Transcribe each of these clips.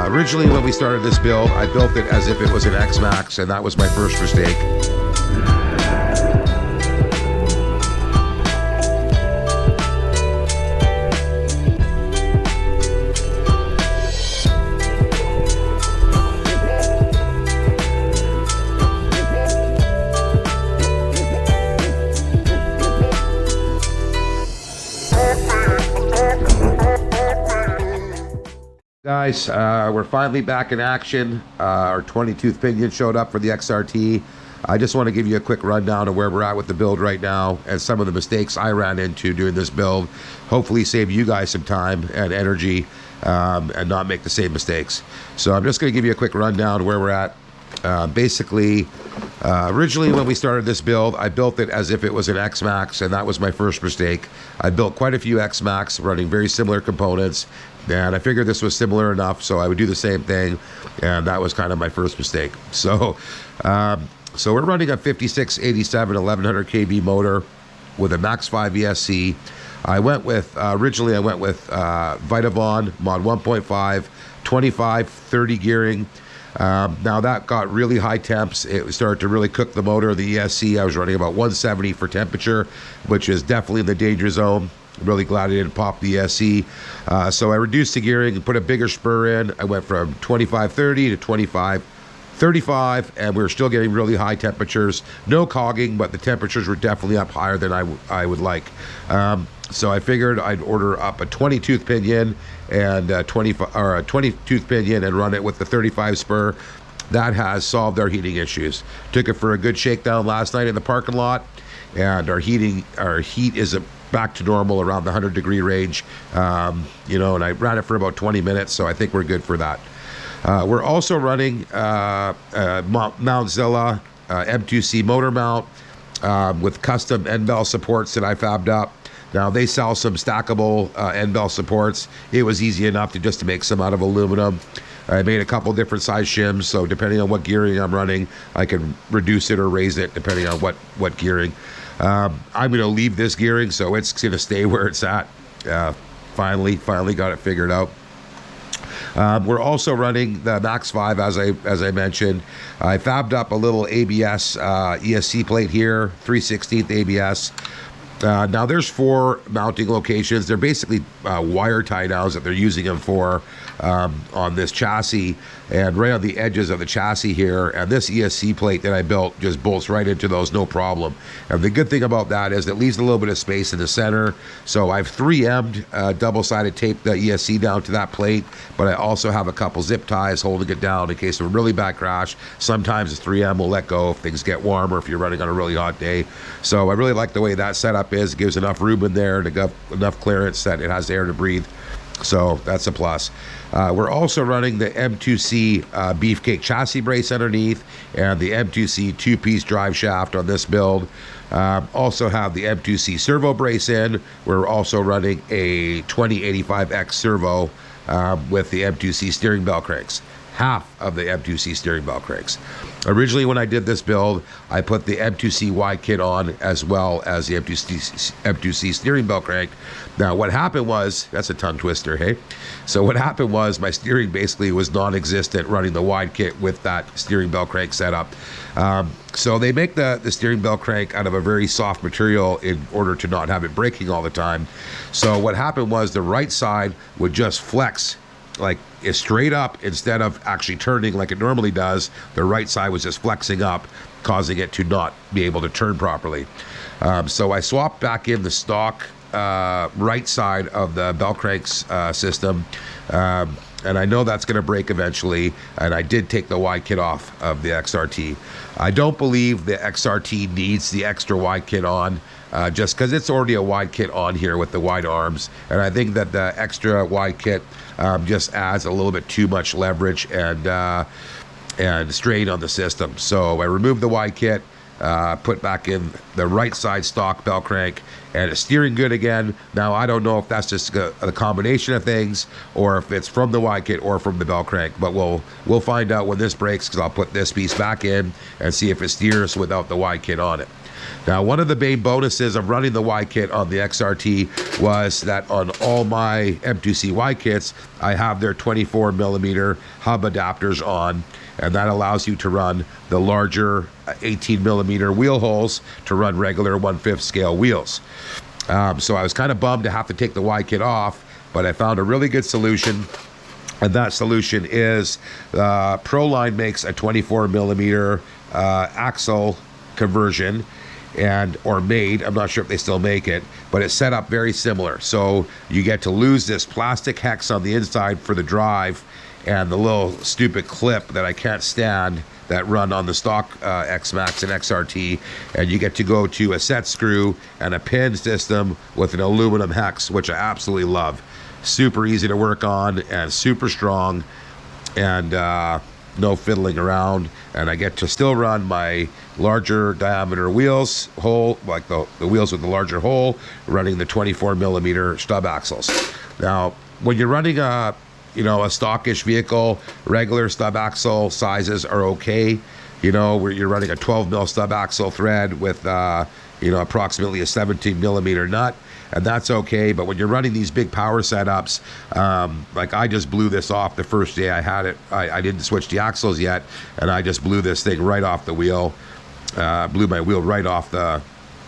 Originally, when we started this build, I built it as if it was an X-Maxx, and that was my first mistake. Guys, we're finally back in action. Our 20-tooth pinion showed up for the XRT. I just want to give you a quick rundown of where we're at with the build right now and some of the mistakes I ran into doing this build. Hopefully save you guys some time and energy and not make the same mistakes. So I'm just going to give you a quick rundown of where we're at. Basically, originally when we started this build, I built it as if it was an X-Maxx, and that was my first mistake. I built quite a few X-Maxx running very similar components, and I figured this was similar enough, so I would do the same thing, and that was kind of my first mistake. So we're running a 5687 1100 kV motor with a Max 5 ESC. I went with, originally I went with Vitavon mod 1.5, 25, 30 gearing. Now that got really high temps. It started to really cook the motor, the ESC. I was running about 170 for temperature, which is definitely in the danger zone. Really glad I didn't pop the ESC. So I reduced the gearing and put a bigger spur in. I went from 25-30 to 25-35, and we were still getting really high temperatures. No cogging, but the temperatures were definitely up higher than I would like. So I figured I'd order up a 20-tooth pinion and a 20-tooth pinion and run it with the 35 spur. That has solved our heating issues. Took it for a good shakedown last night in the parking lot, and our heat is back to normal around the 100-degree range. You know, and I ran it for about 20 minutes, so I think we're good for that. We're also running Mountzilla M2C motor mount with custom end bell supports that I fabbed up. Now they sell some stackable end bell supports. It was easy enough to make some out of aluminum. I made a couple different size shims, so depending on what gearing I'm running, I can reduce it or raise it depending on what gearing. I'm going to leave this gearing, so it's going to stay where it's at. Finally got it figured out. We're also running the Max 5, as I mentioned. I fabbed up a little ABS ESC plate here, 3/16 ABS. Now there's 4 mounting locations. They're basically wire tie downs that they're using them for on this chassis, and right on the edges of the chassis here. And this ESC plate that I built just bolts right into those, no problem. And the good thing about that is it leaves a little bit of space in the center. So I've 3M'd double-sided taped the ESC down to that plate, but I also have a couple zip ties holding it down in case of a really bad crash. Sometimes the 3M will let go if things get warmer, if you're running on a really hot day. So I really like the way that setup is. It gives enough room in there to get enough clearance that it has air to breathe. So that's a plus. We're also running the M2C Beefcake chassis brace underneath and the M2C 2-piece drive shaft on this build. Also have the M2C servo brace in. We're also running a 2085X servo with the M2C steering bell cranks. Half of the M2C steering bell cranks. Originally, when I did this build, I put the M2C Y kit on as well as the M2C steering bell crank. Now, what happened was, that's a tongue twister, hey? So what happened was my steering basically was non-existent running the wide kit with that steering bell crank setup. So they make the steering bell crank out of a very soft material in order to not have it breaking all the time. So what happened was the right side would just flex like is straight up instead of actually turning like it normally does. The right side was just flexing up, causing it to not be able to turn properly. So I swapped back in the stock right side of the bell cranks system, and I know that's going to break eventually, and I did take the Y kit off of the XRT. I don't believe the XRT needs the extra Y kit on, just because it's already a wide kit on here with the wide arms, and I think that the extra wide kit just adds a little bit too much leverage and strain on the system. So I removed the wide kit, put back in the right side stock bell crank, and it's steering good again. Now I don't know if that's just a combination of things or if it's from the wide kit or from the bell crank, but we'll find out when this breaks, because I'll put this piece back in and see if it steers without the wide kit on it. Now, one of the main bonuses of running the Y kit on the XRT was that on all my M2C Y kits, I have their 24 millimeter hub adapters on, and that allows you to run the larger 18 millimeter wheel holes to run regular 1/5 scale wheels. So I was kind of bummed to have to take the Y kit off, but I found a really good solution. And that solution is Proline makes a 24 millimeter axle conversion, or made, I'm not sure if they still make it, but it's set up very similar. So you get to lose this plastic hex on the inside for the drive and the little stupid clip that I can't stand that run on the stock X-Maxx and XRT, and you get to go to a set screw and a pin system with an aluminum hex, which I absolutely love. Super easy to work on and super strong, and no fiddling around, and I get to still run my larger diameter wheels hole, like the wheels with the larger hole, running the 24 millimeter stub axles. Now, when you're running a stockish vehicle, regular stub axle sizes are okay. Where you're running a 12 mil stub axle thread with approximately a 17 millimeter nut, and that's okay. But when you're running these big power setups, like I just blew this off the first day I had it. I didn't switch the axles yet, and I just blew this thing right off the wheel. Blew my wheel right off the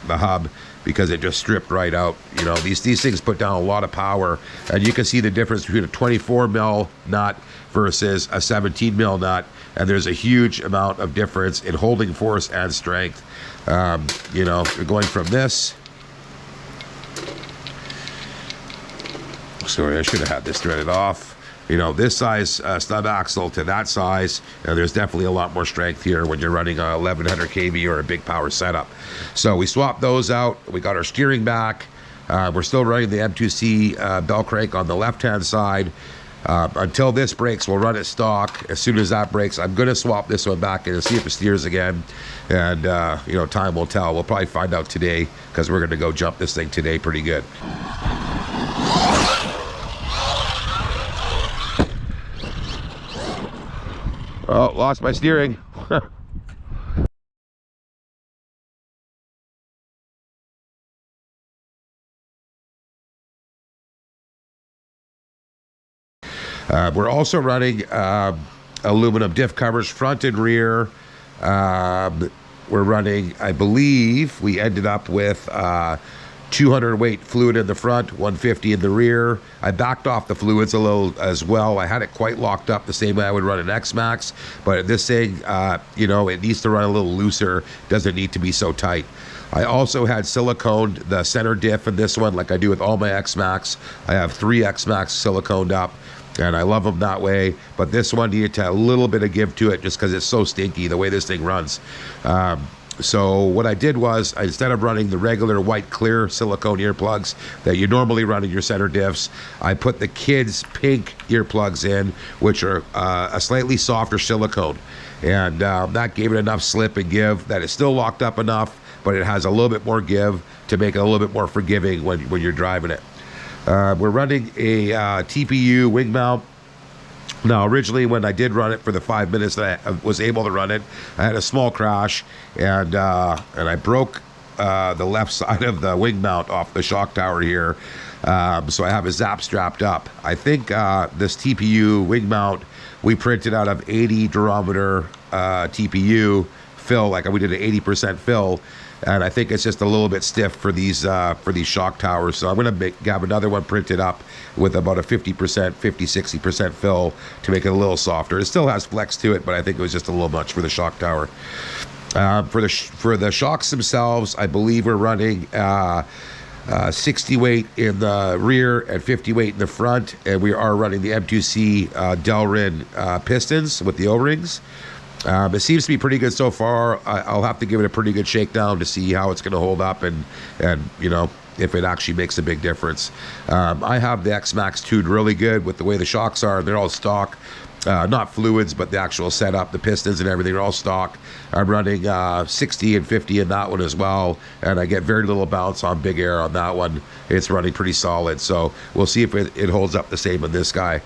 hub because it just stripped right out. These things put down a lot of power, and you can see the difference between a 24 mil nut versus a 17 mil nut, and there's a huge amount of difference in holding force and strength. You're going from this. Sorry, I should have had this threaded off. This size stub axle to that size, there's definitely a lot more strength here when you're running a 1100 kV or a big power setup. So we swapped those out. We got our steering back. We're still running the M2C bell crank on the left-hand side. Until this breaks, we'll run it stock. As soon as that breaks, I'm going to swap this one back in and see if it steers again. And, time will tell. We'll probably find out today because we're going to go jump this thing today pretty good. Oh, lost my steering. We're also running aluminum diff covers front and rear. We're running, I believe, we ended up with 200 weight fluid in the front, 150 in the rear. I backed off the fluids a little as well. I had it quite locked up the same way I would run an Xmaxx, but this thing, it needs to run a little looser. Doesn't need to be so tight. I also had siliconed the center diff in this one, like I do with all my Xmaxx. I have 3 Xmaxx siliconed up, and I love them that way. But this one needed to have a little bit of give to it just because it's so stinky the way this thing runs. So what I did was, instead of running the regular white clear silicone earplugs that you normally run in your center diffs, I put the kids' pink earplugs in, which are a slightly softer silicone. And that gave it enough slip and give that it's still locked up enough, but it has a little bit more give to make it a little bit more forgiving when you're driving it. We're running a TPU wing mount. Now, originally, when I did run it for the 5 minutes that I was able to run it, I had a small crash, and I broke the left side of the wing mount off the shock tower here. So I have a zap strapped up. I think this TPU wing mount, we printed out of 80 durometer TPU fill, like we did an 80% fill. And I think it's just a little bit stiff for these shock towers. So I'm going to have another one printed up with about a 50-60% fill to make it a little softer. It still has flex to it, but I think it was just a little much for the shock tower. For the shocks themselves, I believe we're running 60 weight in the rear and 50 weight in the front, and we are running the M2C Delrin pistons with the O-rings. It seems to be pretty good so far. I'll have to give it a pretty good shakedown to see how it's going to hold up and if it actually makes a big difference. I have the X-Maxx tuned really good with the way the shocks are. They're all stock, not fluids, but the actual setup, the pistons and everything are all stock. I'm running 60 and 50 in that one as well, and I get very little bounce on big air on that one. It's running pretty solid, so we'll see if it holds up the same in this guy.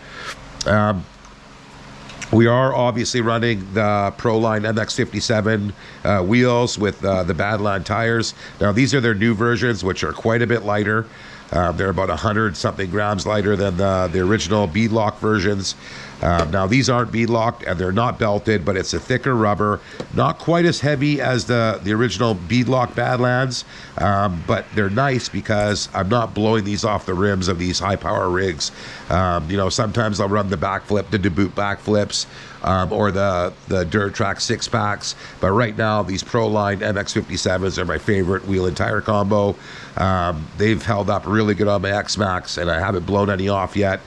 We are obviously running the Proline MX57 wheels with the Badland tires. Now, these are their new versions, which are quite a bit lighter. They're about 100 something grams lighter than the original beadlock versions. Now, these aren't beadlocked and they're not belted, but it's a thicker rubber, not quite as heavy as the original beadlock Badlands, but they're nice because I'm not blowing these off the rims of these high power rigs. You know, sometimes I'll run the backflip, the debut backflips, or the Traxxas 6-packs, but right now these Proline MX57s are my favorite wheel and tire combo. They've held up really good on my X-Maxx, and I haven't blown any off yet.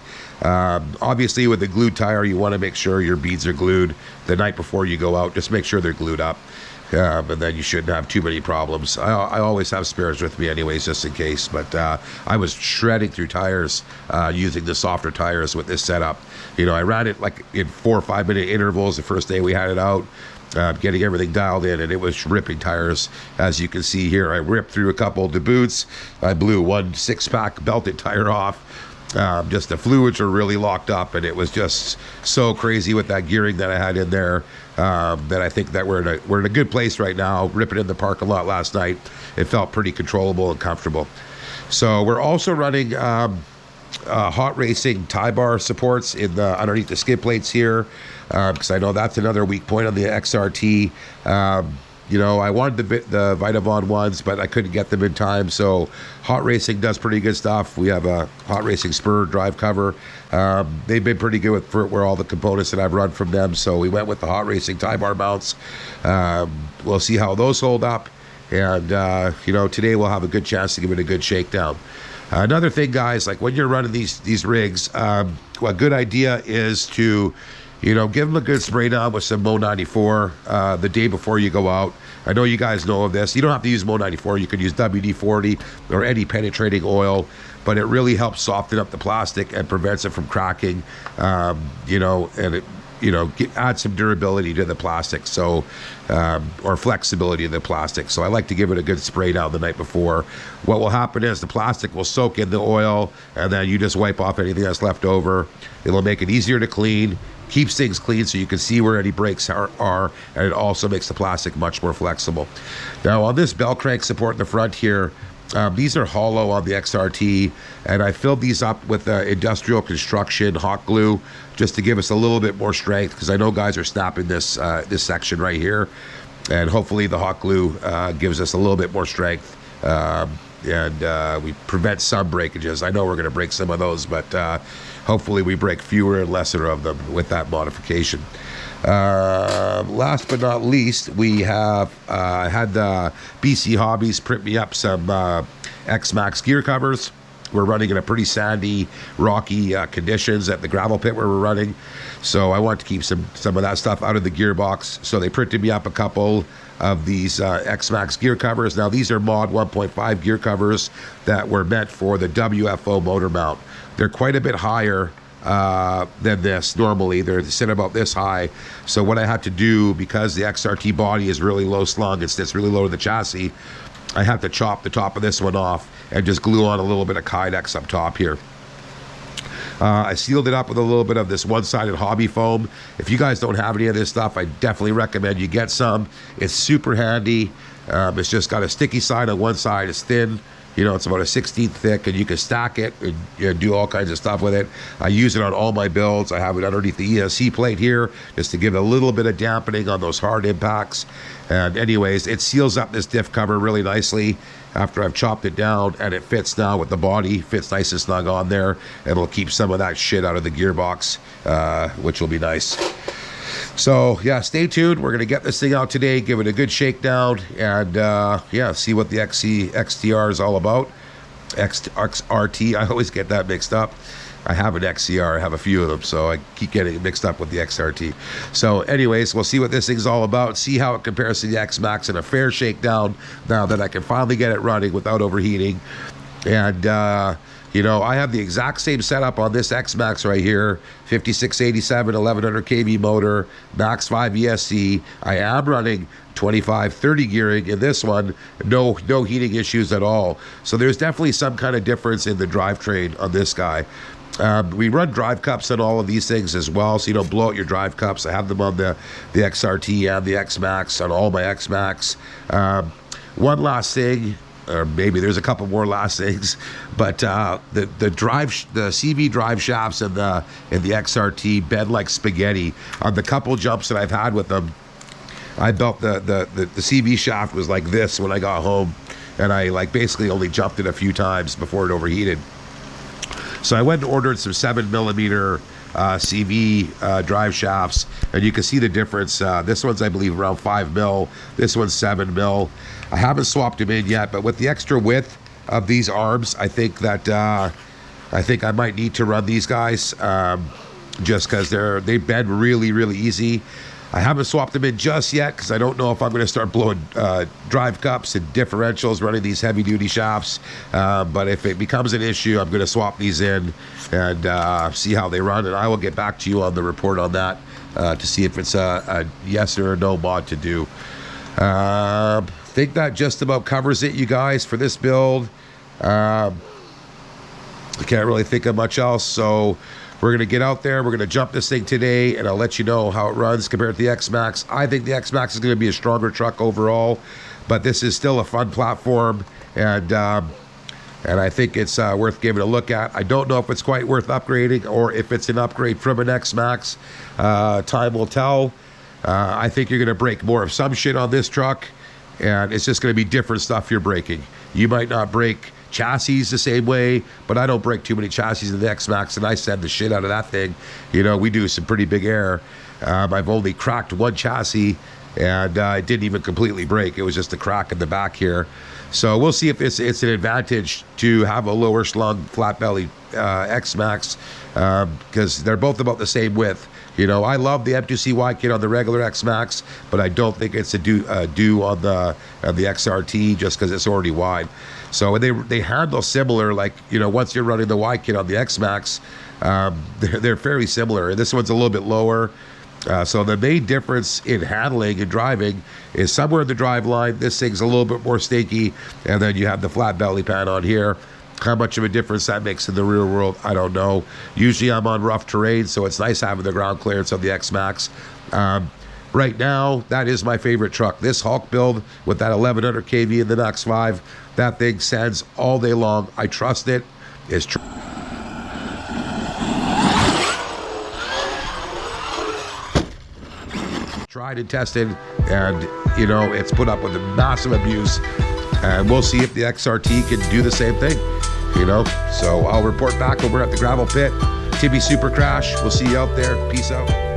Obviously, with the glued tire, you want to make sure your beads are glued the night before you go out. Just make sure they're glued up, and then you shouldn't have too many problems. I always have spares with me anyways, just in case, but I was shredding through tires using the softer tires with this setup. You know, I ran it like in 4 or 5 minute intervals the first day we had it out, getting everything dialed in, and it was ripping tires. As you can see here, I ripped through a couple of the boots. I blew one 6-pack belted tire off. Just the fluids were really locked up, and it was just so crazy with that gearing that I had in there, that I think that we're in a good place right now. Ripping in the parking lot last night, it felt pretty controllable and comfortable. So we're also running hot racing tie bar supports in underneath the skid plates here, because I know that's another weak point on the XRT. You know, I wanted the Vitavon ones, but I couldn't get them in time. So Hot Racing does pretty good stuff. We have a Hot Racing spur drive cover. They've been pretty good with where all the components that I've run from them. So we went with the Hot Racing tie bar mounts. We'll see how those hold up. And, you know, today we'll have a good chance to give it a good shakedown. Another thing, guys, like when you're running these rigs, a good idea is to, you know, give them a good spray down with some Mo 94 the day before you go out. I know you guys know of this. You don't have to use Mo 94. You could use WD-40 or any penetrating oil, but it really helps soften up the plastic and prevents it from cracking. You know, and it, you know, add some durability to the plastic, so or flexibility to the plastic. So I like to give it a good spray down the night before. What will happen is the plastic will soak in the oil, and then you just wipe off anything that's left over. It'll make it easier to clean, keeps things clean so you can see where any breaks are, and it also makes the plastic much more flexible. Now on this bell crank support in the front here, these are hollow on the XRT, and I filled these up with industrial construction hot glue just to give us a little bit more strength, because I know guys are snapping this this section right here, and hopefully the hot glue gives us a little bit more strength, and we prevent some breakages. I know we're going to break some of those, but hopefully we break fewer and lesser of them with that modification. Last but not least, we have had the BC Hobbies print me up some X-Maxx gear covers. We're running in a pretty sandy, rocky conditions at the gravel pit where we're running, so I want to keep some of that stuff out of the gearbox. So they printed me up a couple of these X-Maxx gear covers. Now these are mod 1.5 gear covers that were meant for the WFO motor mount. They're quite a bit higher than this normally. They're sit about this high. So what I had to do, because the XRT body is really low slung, it sits really low to the chassis, I have to chop the top of this one off and just glue on a little bit of Kydex up top here. I sealed it up with a little bit of this one-sided hobby foam. If you guys don't have any of this stuff, I definitely recommend you get some. It's super handy. It's just got a sticky side on one side. It's thin. You know, it's about a 16th thick, and you can stack it and, you know, do all kinds of stuff with it. I use it on all my builds. I have it underneath the ESC plate here just to give it a little bit of dampening on those hard impacts. And anyways, it seals up this diff cover really nicely after I've chopped it down, and it fits now with the body. Fits nice and snug on there. It'll keep some of that shit out of the gearbox, which will be nice. So yeah, stay tuned. We're gonna get this thing out today, give it a good shakedown, and yeah, see what the XTR is all about. XRT, I always get that mixed up. I have an XCR, I have a few of them, so I keep getting it mixed up with the XRT. So anyways, we'll see what this thing's all about, see how it compares to the Xmaxx in a fair shakedown now that I can finally get it running without overheating. And you know, I have the exact same setup on this Xmaxx right here, 5687 1100 kV motor, Max 5 ESC. I am running 25-30 gearing in this one, no heating issues at all. So there's definitely some kind of difference in the drivetrain on this guy. We run drive cups on all of these things as well, so you don't blow out your drive cups. I have them on the XRT and the X-Maxx, on all my X-Maxx. One last thing, or maybe there's a couple more last things, but the CV drive shafts and the XRT bend like spaghetti. On the couple jumps that I've had with them, I built the CV shaft was like this when I got home, and I like basically only jumped it a few times before it overheated. So I went and ordered some 7mm CV drive shafts, and you can see the difference. This one's, I believe, around 5mm. This one's 7mm. I haven't swapped them in yet, but with the extra width of these arms, I think that I might need to run these guys just because they bend really, really easy. I haven't swapped them in just yet because I don't know if I'm going to start blowing drive cups and differentials running these heavy duty shafts. But if it becomes an issue, I'm going to swap these in and see how they run. And I will get back to you on the report on that to see if it's a yes or a no mod to do. I think that just about covers it, you guys, for this build. I can't really think of much else. So we're going to get out there, we're going to jump this thing today, and I'll let you know how it runs compared to the X-Maxx. I think the X-Maxx is going to be a stronger truck overall, but this is still a fun platform, and I think it's worth giving a look at. I don't know if it's quite worth upgrading or if it's an upgrade from an X-Maxx. Time will tell. I think you're going to break more of some shit on this truck, and it's just going to be different stuff you're breaking. You might not break chassis the same way, but I don't break too many chassis in the X-Maxx, and I send the shit out of that thing. You know, we do some pretty big air. I've only cracked one chassis, and it didn't even completely break. It was just a crack in the back here. So we'll see if it's an advantage to have a lower slung flat belly X-Maxx, because they're both about the same width. You know, I love the M2CY kit on the regular X-Maxx, but I don't think it's a do on the XRT just because it's already wide. So they handle similar, like, you know, once you're running the Y kit on the X-Maxx, they're fairly similar. And this one's a little bit lower. So the main difference in handling and driving is somewhere in the drive line. This thing's a little bit more stinky, and then you have the flat belly pan on here. How much of a difference that makes in the real world, I don't know. Usually I'm on rough terrain, so it's nice having the ground clearance of the X-Maxx. Right now, that is my favorite truck. This Hulk build with that 1100 kV in the Nux 5, that thing sends all day long. I trust it. It's tried and tested, and you know, it's put up with a massive abuse. And we'll see if the XRT can do the same thing, you know. So I'll report back over at the gravel pit. Timisupercrash, we'll see you out there. Peace out.